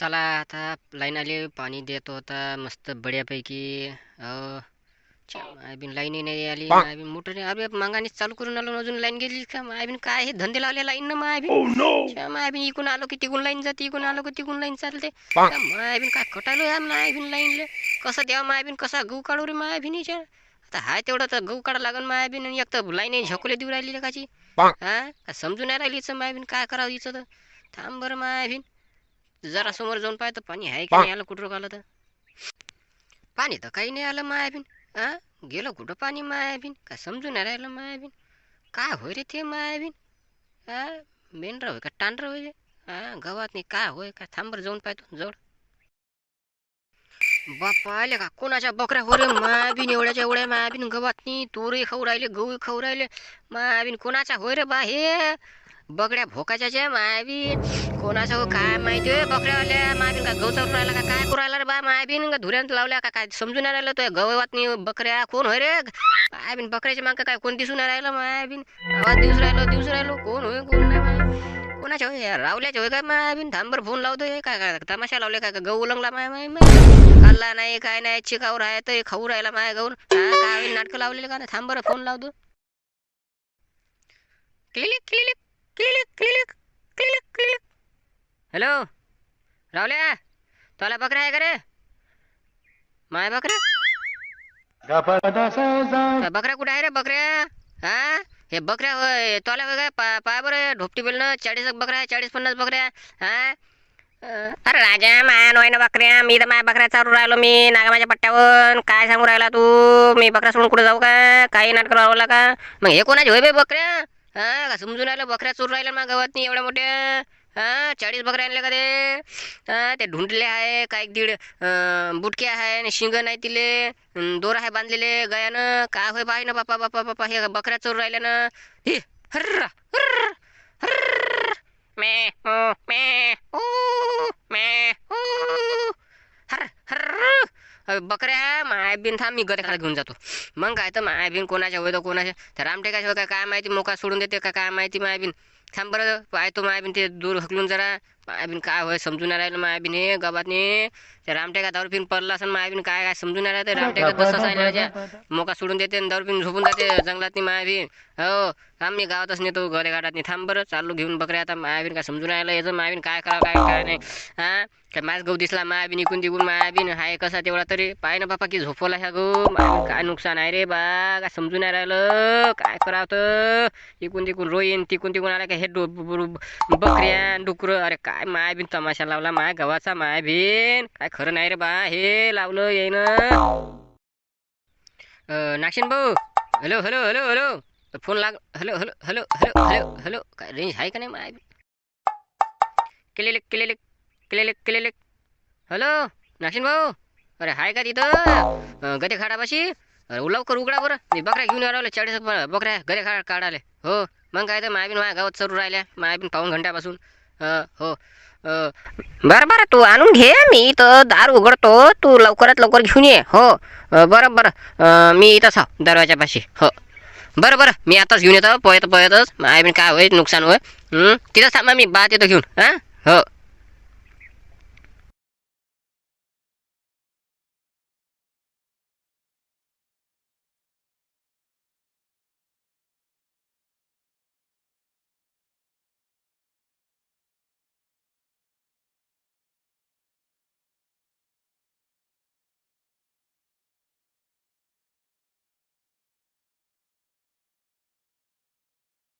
चला आता लाईन आली, पाणी देतो आता मस्त बढियापैकी. अहो मायबीन लाईन नाही आली, मायबीन मोटर अरे मागानेच चालू करून आलो, अजून लाईन गेली का? मायबीन काय हे धंदे लावले लाईन ना मायबीन. मायबीन इकून आलो की तिकून लाईन जाते, इकून आलो की तिकून लाईन चालते. मायबीन काय कटालो या मायबीन लाईनले. कसं द्यावं मायबीन, कसा गहू काढू रे मायबीनीच्या. आता हाय तेवढं तर गहू काढा लागन मायबीन, आणि एक तर लाईन झकोले देऊ राहिली काची. हा काय समजून नाही राहिली हिचं मायबीन, काय करावं हिचं तर. थांब बरं मायबीन, जरा समोर जाऊन पाहतो पाणी आहे की नाही आलं कुठं आलं तर. पाणी तर काही नाही आलं मायाबीन. हा गेलं कुठं पाणी मायाबीन, काय समजून नाही राहिलं मायाबीन. काय होय रे ते मायाबीन. हा मेंढर होय का टांढर होय. हा गावात नाही काय होय काय, थांबर जाऊन पाहतो जवळ. बाप्पा आले का कोणाच्या बकऱ्या हो रे मायाबीन, एवढ्याच्या एवढ्या मायाबीन गवात नाही. तूरही खाऊ राहिले, गहू खाऊ राहिले मायाबीन. कोणाच्या होय रे बा हे बकड्या भोकाच्या ज्या मायाबीन. कोणाचं हो काय माहिती होय बकऱ्यावाल्या मायबीन. का गहू चालू राहिला का काय करू राहिला रे बा मायबीन. का धुऱ्यात लावल्या का काय समजून नाही राहिलं. तो गवत नाही बकऱ्या कोण होय रे मायबीन. बकऱ्याच्या मागं काय कोण दिसून नाही राहिलं मायबीन. आवाज दिवस राहिलो कोण होय कोण नाही माय. कोणाच्या होय रावल्याच्या होय काय मायबीन. थांबर फोन लावतोय काय काय तमाशा लावले काय गहू उलंगला माय माय खाल्ला नाही काय नाही चिकावर आहे तर खाऊ राहिला माय गहून. काय नाटकं लावलेलं का नाही. थांबर फोन लावतो. Click click click click click click. Hello रावल्या, तुला बकऱ्या आहे का रे माय बकऱ्या. बकऱ्या कुठे आहे रे बकऱ्या. हा हे बकऱ्या होय तुला काय पाय बरं ढोपटी बेलनं 40 बकऱ्या आहे, 40-50 बकऱ्या. हा अरे राजा माया नोय ना बकऱ्या. मी तर माया बकऱ्या चालू राहिलो मी नागामाच्या पट्ट्यावर. काय सांगू राहिला तू. मी बकऱ्या सोडून कुठे जाऊ का, काही नाटक राहिला का. मग हे कोणाचे होय बे बकऱ्या. हा का समजून राहिलं बकऱ्या चोरून राहिल्या मग गावात नाही एवढ्या मोठ्या. हा 40 बकऱ्या आणल्या का ते. हा ते ढुंडले आहे काय 1.5 बुटके आहे आणि शिंग नाही तिले. दोर आहे बांधलेले गयानं. काय होय पाहि ना बापा बापा बापा हे बकऱ्या चोरून राहिल्या ना. हे हर्रा हर्र हर्र मे ओ मे ओ मे ओ हर हर्र बकऱ्या मायबीन. थांब मी गरे खाली घेऊन जातो. मग काय तर मायबीन कोणाच्या होय तर कोणाच्या तर रामटेकाच्या होय काय माहिती. मोका सोडून देते का काय माहिती मायबीन. थांब बरं पाहतो मायबीन ते दूर हकलून जरा. मायबीन काय होय समजून नाही राहिलं मायबीन. हे गावातनी ते रामटेका दारू पिऊन पडला असं मायबीन. काय काय समजून नाही राहते रामटेका तसंच आहे राजा. मोका सोडून देते आणि दारू पिऊन झोपून जाते जंगलात मायबीन. हो आम्ही गावातच नेतो घरे गाडात नाही. थांब बरं चालू घेऊन बकऱ्या आता मायबीन. काय समजून राहिलं याचं मायबीन काय करावं काय काय नाही. हा काय माझ गहू दिसला मायबीन इकून तिकून मायबीन. हाय कसा तेवढा तरी पाय ना बापा की झोपवला ह्या गहू मायबीन. काय नुकसान आहे रे बा, काय समजून नाही राहिलं काय करावं तर. इकून तिकून रोईन तिकून तिकून आला का हे बकऱ्या डुकर. अरे काय मायबीन तमाशा लावला माय गव्हाचा मायबीन. काय खरं नाही रे बा हे लावलं येईन. नागशीन भाऊ. Hello hello hello hello phone लाग. Hello hello hello hello hello hello काय रेंज आहे का नाही माय. केलेले केलेले केलेले केलेले. हॅलो नागशीन भाऊ. अरे हाय का तिथं गदे खाडापाशी. अरे लवकर उघडा बरं, मी बकऱ्या घेऊन राहिलो 40 बकऱ्या गदे काढाले. हो मग काय तर मायबीन माझ्या गावात चरू राहिल्या मायबीन पाऊन घंट्यापासून. हो बरं बरं तू आणून घे, मी तर दार उघडतो, तू लवकरात लवकर घेऊन ये. हो बरं बरं मी इथंच आहो दरवाजापाशी. हो बरं बरं मी आताच घेऊन येतो पळत पळतच. मायबीन काय होईल नुकसान होय. तिथंच थांबा मी बात येतो घेऊन. हां हो